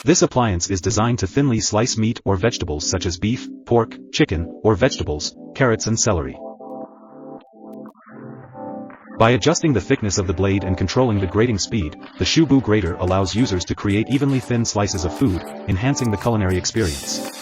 This appliance is designed to thinly slice meat or vegetables such as beef, pork, chicken, or vegetables, carrots and celery. By adjusting the thickness of the blade and controlling the grating speed, the Shubu grater allows users to create evenly thin slices of food, enhancing the culinary experience.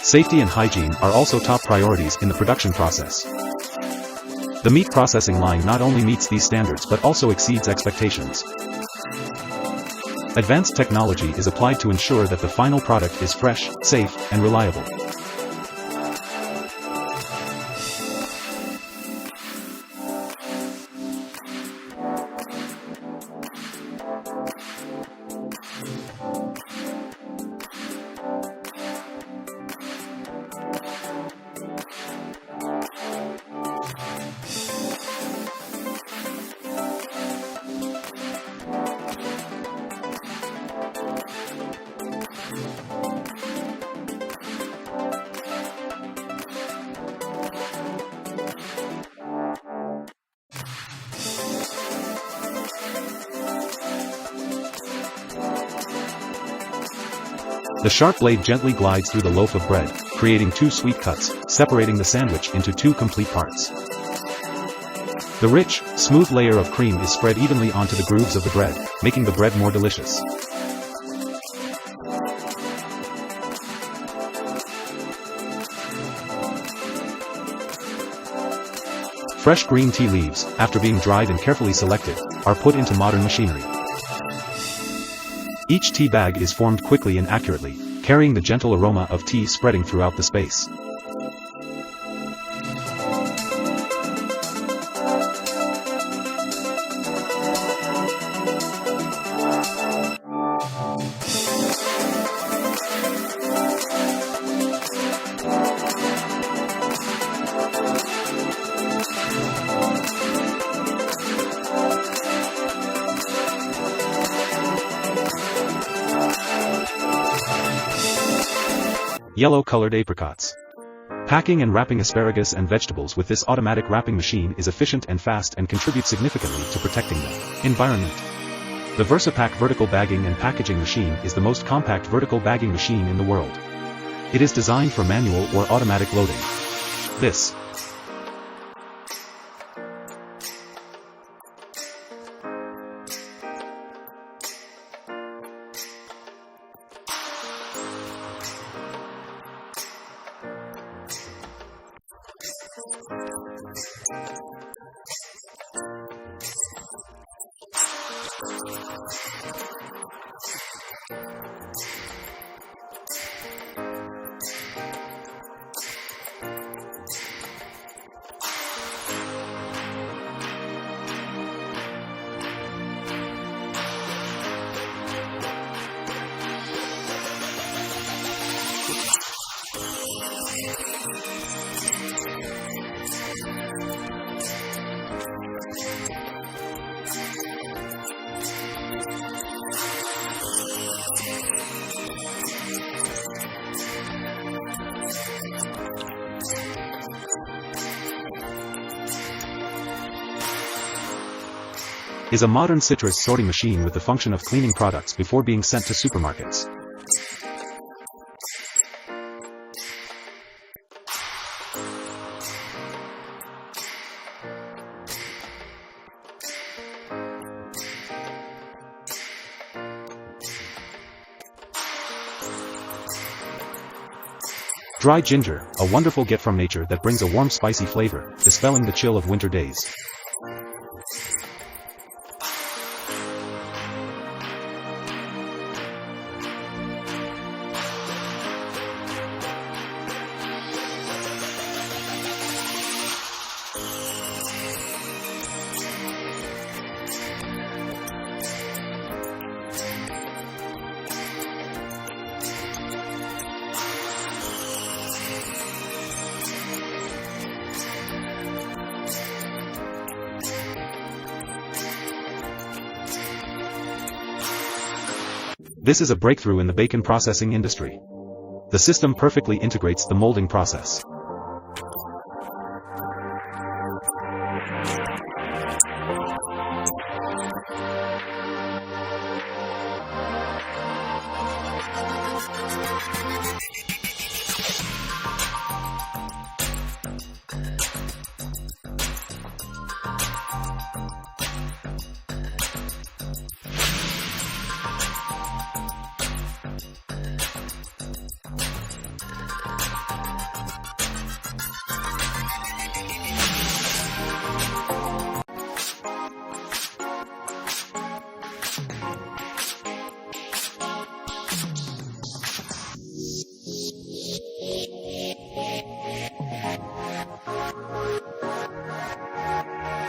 Safety and hygiene are also top priorities in the production process. The meat processing line not only meets these standards but also exceeds expectations. Advanced technology is applied to ensure that the final product is fresh, safe, and reliable. The sharp blade gently glides through the loaf of bread, creating two sweet cuts, separating the sandwich into two complete parts. The rich, smooth layer of cream is spread evenly onto the grooves of the bread, making the bread more delicious. Fresh green tea leaves, after being dried and carefully selected, are put into modern machinery. Each tea bag is formed quickly and accurately, carrying the gentle aroma of tea spreading throughout the space. Yellow-colored apricots. Packing and wrapping asparagus and vegetables with this automatic wrapping machine is efficient and fast and contributes significantly to protecting the environment. The VersaPack vertical bagging and packaging machine is the most compact vertical bagging machine in the world. It is designed for manual or automatic loading. This is a modern citrus sorting machine with the function of cleaning products before being sent to supermarkets. Dry ginger, a wonderful gift from nature that brings a warm spicy flavor, dispelling the chill of winter days. This is a breakthrough in the bacon processing industry. The system perfectly integrates the molding process.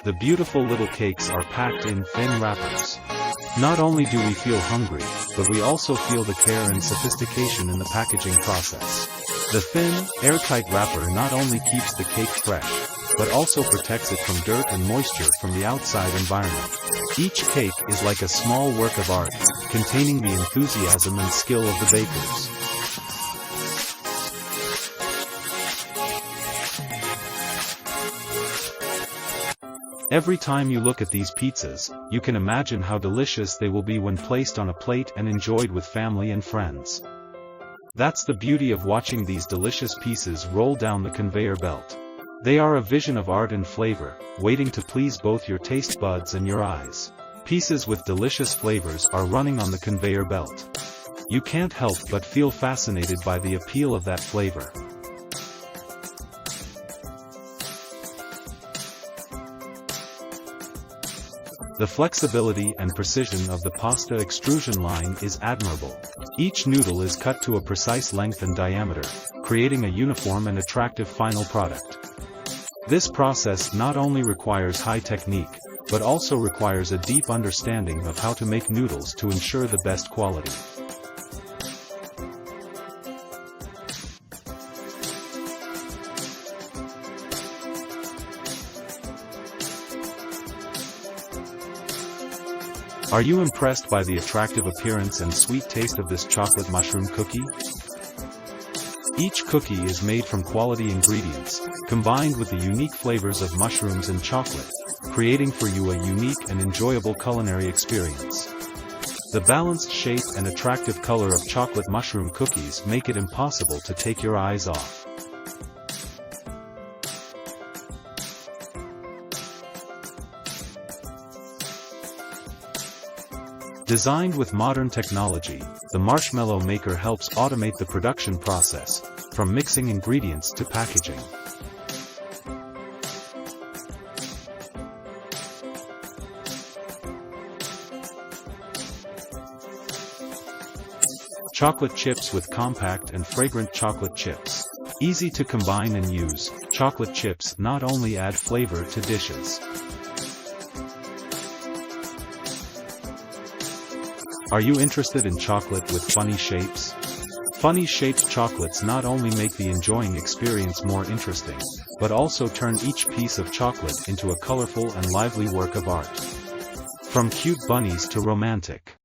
The beautiful little cakes are packed in thin wrappers. Not only do we feel hungry, but we also feel the care and sophistication in the packaging process. The thin, airtight wrapper not only keeps the cake fresh, but also protects it from dirt and moisture from the outside environment. Each cake is like a small work of art, containing the enthusiasm and skill of the bakers. Every time you look at these pizzas, you can imagine how delicious they will be when placed on a plate and enjoyed with family and friends. That's the beauty of watching these delicious pieces roll down the conveyor belt. They are a vision of art and flavor, waiting to please both your taste buds and your eyes. Pieces with delicious flavors are running on the conveyor belt. You can't help but feel fascinated by the appeal of that flavor. The flexibility and precision of the pasta extrusion line is admirable. Each noodle is cut to a precise length and diameter, creating a uniform and attractive final product. This process not only requires high technique, but also requires a deep understanding of how to make noodles to ensure the best quality. Are you impressed by the attractive appearance and sweet taste of this chocolate mushroom cookie? Each cookie is made from quality ingredients, combined with the unique flavors of mushrooms and chocolate, creating for you a unique and enjoyable culinary experience. The balanced shape and attractive color of chocolate mushroom cookies make it impossible to take your eyes off. Designed with modern technology, the marshmallow maker helps automate the production process, from mixing ingredients to packaging. Chocolate chips with compact and fragrant chocolate chips. Easy to combine and use, chocolate chips not only add flavor to dishes. Are you interested in chocolate with funny shapes? Funny shaped chocolates not only make the enjoying experience more interesting, but also turn each piece of chocolate into a colorful and lively work of art. From cute bunnies to romantic